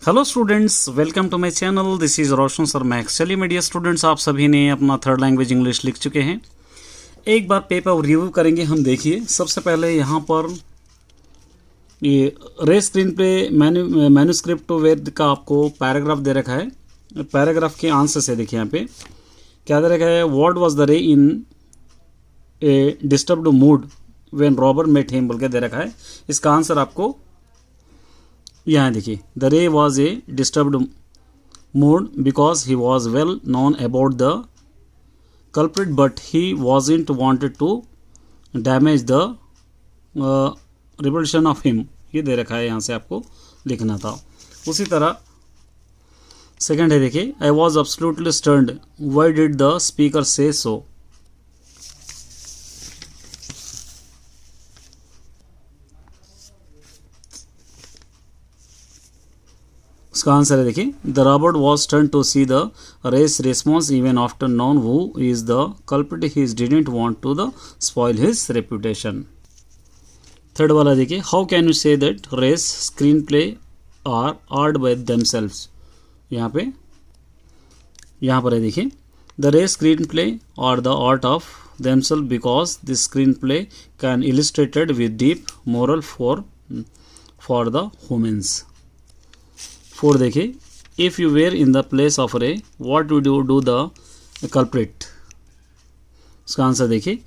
Hello students, welcome to my channel. This is Roshan sir Max. चलिए मीडिया students, आप सभी ने अपना थर्ड लैंग्वेज इंग्लिश लिख चुके हैं। एक बार पेपर रिव्यू करेंगे हम। देखिए, सबसे पहले यहाँ पर ये रे स्क्रीन पे मैन्यूस्क्रिप्ट टू वेद का आपको पैराग्राफ दे रखा है। पैराग्राफ के आंसर से देखिए यहाँ पे क्या दे रखा है। What was the Ray in a disturbed mood when robber met him बोल के दे रखा है। इसका आंसर आपको यहाँ देखिए, the Ray was a disturbed mood because he was well known about the culprit but he wasn't wanted to damage the reputation of him. ये दे रखा है, यहाँ से आपको लिखना था। उसी तरह सेकंड है, देखिए, I was absolutely stunned why did the speaker say so. इसका आंसर है, देखिए, the Robert was turn to see the race response even after known who is the culprit he didn't want to the spoil his reputation. Third वाला देखिए, how can you say that race screen play are art by themselves. यहाँ पर है, देखिए, the race screen play are the art of themselves because this screen play can illustrated with deep moral for the humans. Four देखिए, if you were in the place of Ray what would you do the culprit. इसका answer देखिए,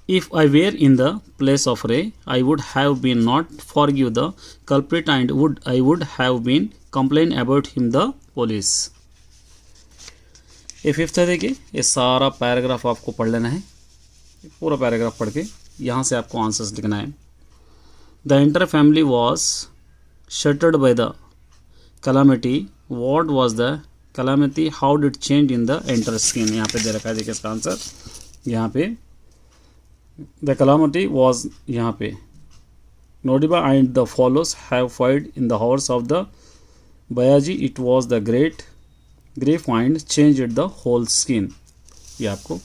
if I were in the place of Ray I would have been not forgive the culprit and I would have been complain about him the police. ये fifth है, देखिए, ये सारा paragraph आपको पढ़ लेना है। पूरा पैराग्राफ पढ़ के यहाँ से आपको आंसर्स लिखना है। The entire family was shattered by the calamity. What was the calamity? How did change in the entire scene? यहाँ पे दे रखा है, देखिए इसका आंसर यहाँ पे। the calamity was यहाँ पे Nodiba and the follows have fired in the hours of the Bayaji. It was the great grief and changed the whole scene. ये आपको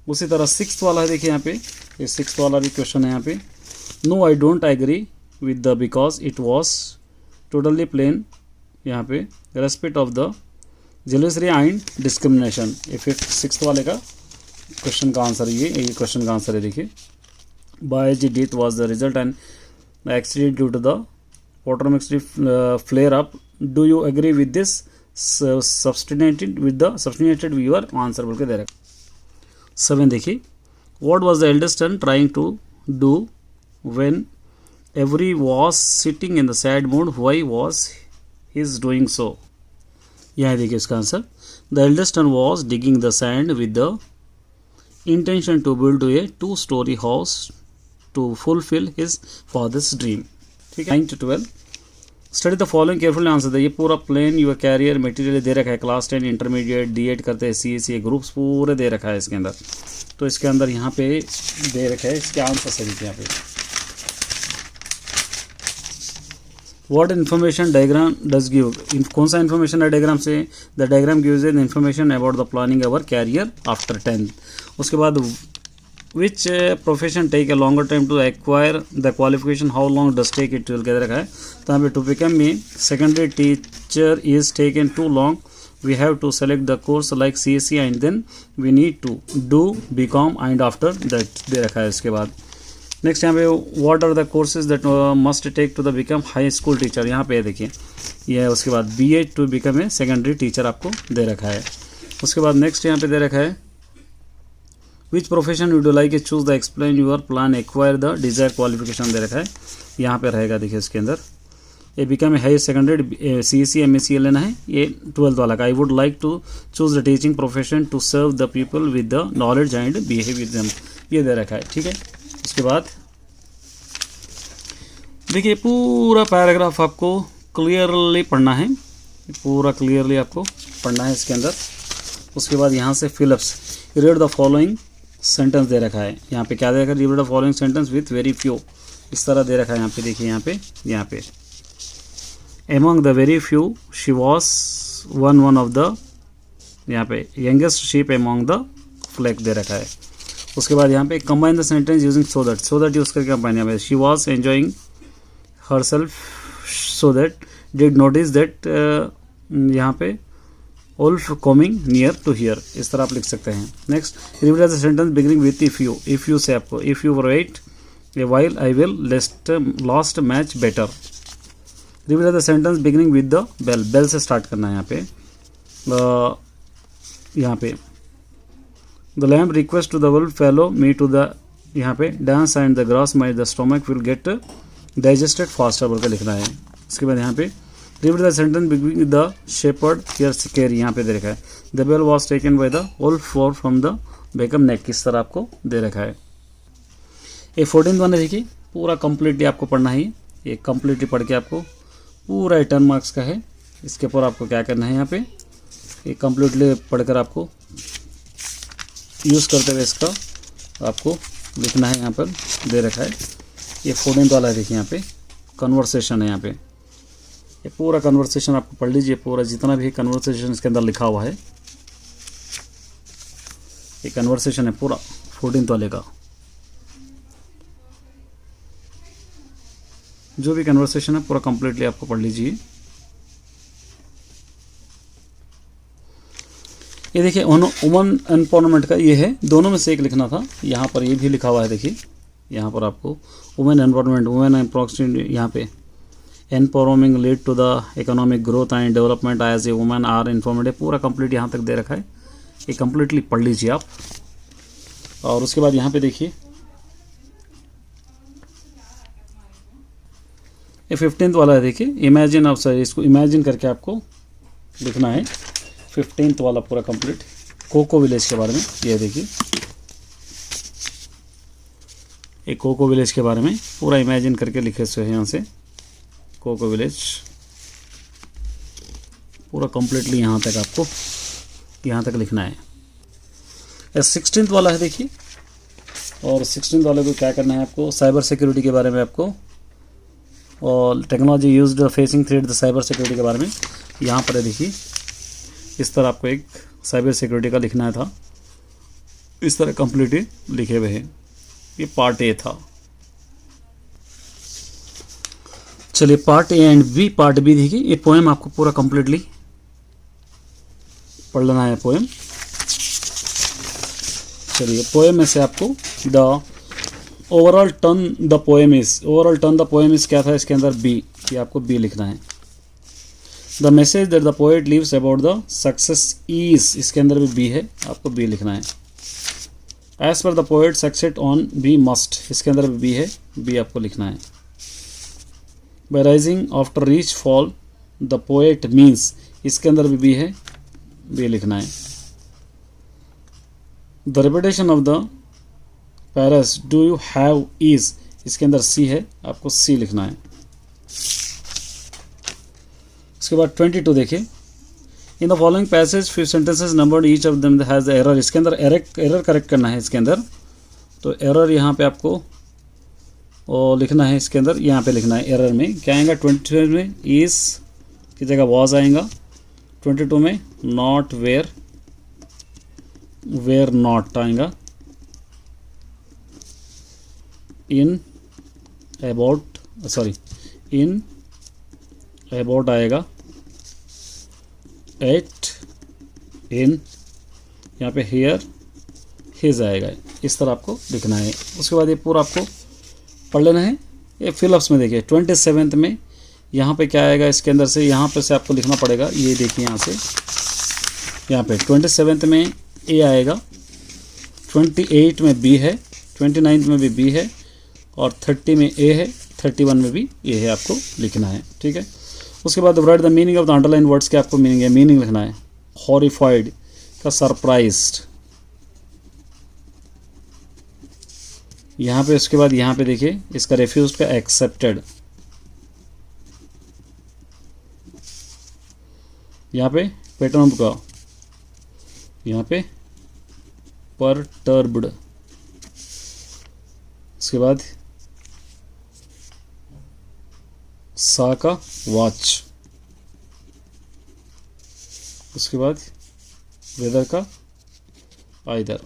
उसी तरह सिक्स्थ वाला है, देखिए यहाँ पे, ये सिक्स्थ वाला भी क्वेश्चन है यहाँ पे। No, I don't agree with the because it was totally plain यहाँ पे respect of the jealousy and discrimination. ये फिफ्थ सिक्स्थ वाले का क्वेश्चन का आंसर ये क्वेश्चन का आंसर है, देखिए, Baiji death was the result and accident due to the Potomac flare up. Do you agree with this substantiated viewer answer बोल के दे रखा। 7 देखिए, what was the eldest son trying to do when every was sitting in the sad mood why was is doing so। यहाँ देखिए इसका answer, the eldest son was digging the sand with the intention to build a 2-story house to fulfil his father's dream. ठीक है। 9 to 12 study the following carefully answer. ये पूरा plan your career material दे रखा है। Class 10 intermediate D.Ed करते हैं, CSE groups पूरे दे रखा है इसके अंदर। तो इसके अंदर यहाँ पे दे रखा है, इसके आंसर से देखिए यहाँ पे, What information diagram does give? कौन सा information है डायग्राम से? The diagram gives an information about the planning our career after 10th। उसके बाद which profession take a longer time to acquire the qualification? How long does take it? कह रखा है। तो यहाँ पे to become a secondary teacher is taken too long. We have to select the course like CSE and then we need to do BCom and after that दे रखा है। इसके बाद नेक्स्ट यहाँ पे what are the courses that must take to the become high school teacher. यहाँ पे देखिए ये है। उसके बाद B.Ed to become a secondary teacher आपको दे रखा है। उसके बाद नेक्स्ट यहाँ पे दे रखा है, which profession would you like choose the explain your plan acquire the desire qualification दे रखा है। यहाँ पे रहेगा, देखिए इसके अंदर ये become a high secondary CSE MSc लेना है। ये 12th वाला का, I would like to choose the teaching profession to serve the people with the knowledge and behave with them, ये दे रखा है। ठीक है। उसके बाद देखिए पूरा पैराग्राफ आपको क्लियरली पढ़ना है, पूरा क्लियरली आपको पढ़ना है इसके अंदर। उसके बाद यहाँ से fill ups, read the following sentence दे रखा है। यहाँ पे क्या दे रखा है, read the following sentence with very few, इस तरह दे रखा है। यहाँ पे देखिए, यहाँ पे among the very few she was one of the, यहाँ पे youngest sheep among the flock दे रखा है। उसके बाद यहाँ पे combine the sentence using so that use करके कंबाइन। यहाँ पे she was enjoying herself so that did notice that, यहाँ पे wolf coming near to here, इस तरह आप लिख सकते हैं. Next, repeat the sentence beginning with if you से आपको if you wait a while I will lost match better. Repeat the sentence beginning with the bell, bell से start करना है यहाँ पे the lamp request to the wolf follow me to the, यहाँ पे dance and the grass my the stomach will get digested faster बोल के लिखना है. इसके बाद यहाँ पे repeat the sentence beginning the shepherd here scary, यहाँ पे दे रखा है the bell was taken by the wolf for from the became neck, किस तरह आपको दे रखा है. ये 14th वन है, देखिए पूरा कंप्लीटली आपको पढ़ना है. ये कंप्लीटली पढ़ के आपको पूरा 10 मार्क्स का है. इसके ऊपर आपको क्या करना है, यहाँ पे ये कंप्लीटली पढ़कर आपको यूज़ करते हुए इसका आपको लिखना है. यहाँ पर दे रखा है ये 14th वाला है, देखिए यहाँ पे कन्वर्सेशन है. यहाँ पे ये पूरा कन्वर्सेशन आपको पढ़ लीजिए, पूरा जितना भी कन्वर्सेशन इसके अंदर लिखा हुआ है ये कन्वर्सेशन है पूरा 14th वाले का. जो भी कन्वर्सेशन है पूरा कंप्लीटली आपको पढ़ लीजिए. ये देखिए वुमन एम्पावरमेंट का ये है, दोनों में से एक लिखना था. यहाँ पर ये भी लिखा हुआ है, देखिए यहाँ पर आपको वुमेन एम्पावरमेंट, वुमेन एम्पावरमेंट, यहाँ पे empowerment lead to the economic growth and development as a women are informative, पूरा कंप्लीट यहाँ तक दे रखा है. ये कंप्लीटली पढ़ लीजिए आप. और उसके बाद यहाँ पे देखिए ये 15th वाला है, देखिए इमेजिन आप सर इसको इमेजिन करके आपको लिखना है. 15th वाला पूरा कंप्लीट कोको विलेज के बारे में. ये देखिए एक कोको विलेज के बारे में पूरा इमेजिन करके लिखे हुए हैं यहाँ से. कोको विलेज पूरा कंप्लीटली यहाँ तक आपको यहाँ तक लिखना है. 16th वाला है, देखिए और 16th वाले को क्या करना है आपको साइबर सिक्योरिटी के बारे में आपको और technology used facing threat the cyber security के बारे में यहाँ पर है. देखिए इस तरह आपको एक साइबर सिक्योरिटी का लिखना है था, इस तरह कंप्लीटली लिखे हुए हैं. ये पार्ट ए था. चलिए part A and B. Part B देखिए ये पोएम आपको पूरा कंप्लीटली पढ़ लेना है पोएम. चलिए पोएम में से आपको the overall turn the poem is क्या था इसके अंदर बी, ये आपको बी लिखना है. The message that the poet leaves about the success is, इसके अंदर भी बी है, आपको बी लिखना है. As per the poet success on B must, इसके अंदर भी बी है, बी आपको लिखना है. By rising after reach fall the poet means, इसके अंदर भी बी है, बी लिखना है. The repetition of the pairs do you have is, इसके अंदर सी है, आपको सी लिखना है. उसके बाद 22 देखिए in the following passage few sentences numbered each of them has the error, इसके अंदर एरर करेक्ट करना है इसके अंदर. तो एरर यहाँ पे आपको और लिखना है, इसके अंदर यहाँ पे लिखना है. एरर में क्या आएगा, 22 में इज की जगह वॉज आएगा, 22 में नॉट वेयर नॉट आएगा, इन अबाउट आएगा, एट इन, यहाँ पे हियर हिज आएगा. इस तरह आपको लिखना है. उसके बाद ये पूरा आपको पढ़ लेना है. ये फिलअप्स में देखिए 27th में यहाँ पे क्या आएगा, इसके अंदर से यहाँ पे से आपको लिखना पड़ेगा. ये देखिए यहाँ से यहाँ पे 27th में ए आएगा, 28 में बी है, 29 में भी बी है और 30 में ए है, 31 में भी ए है, आपको लिखना है. ठीक है. उसके बाद right the meaning of the underline words के आपको मीनिंग लिखना है. हॉरिफाइड का सरप्राइज्ड यहाँ पे. उसके बाद यहाँ पे देखिए इसका रेफ्यूज का एक्सेप्टेड, यहाँ पे पेटर्न का यहाँ पे परटर्ब्ड. उसके बाद सा का वॉच. उसके बाद वेदर का आइदर.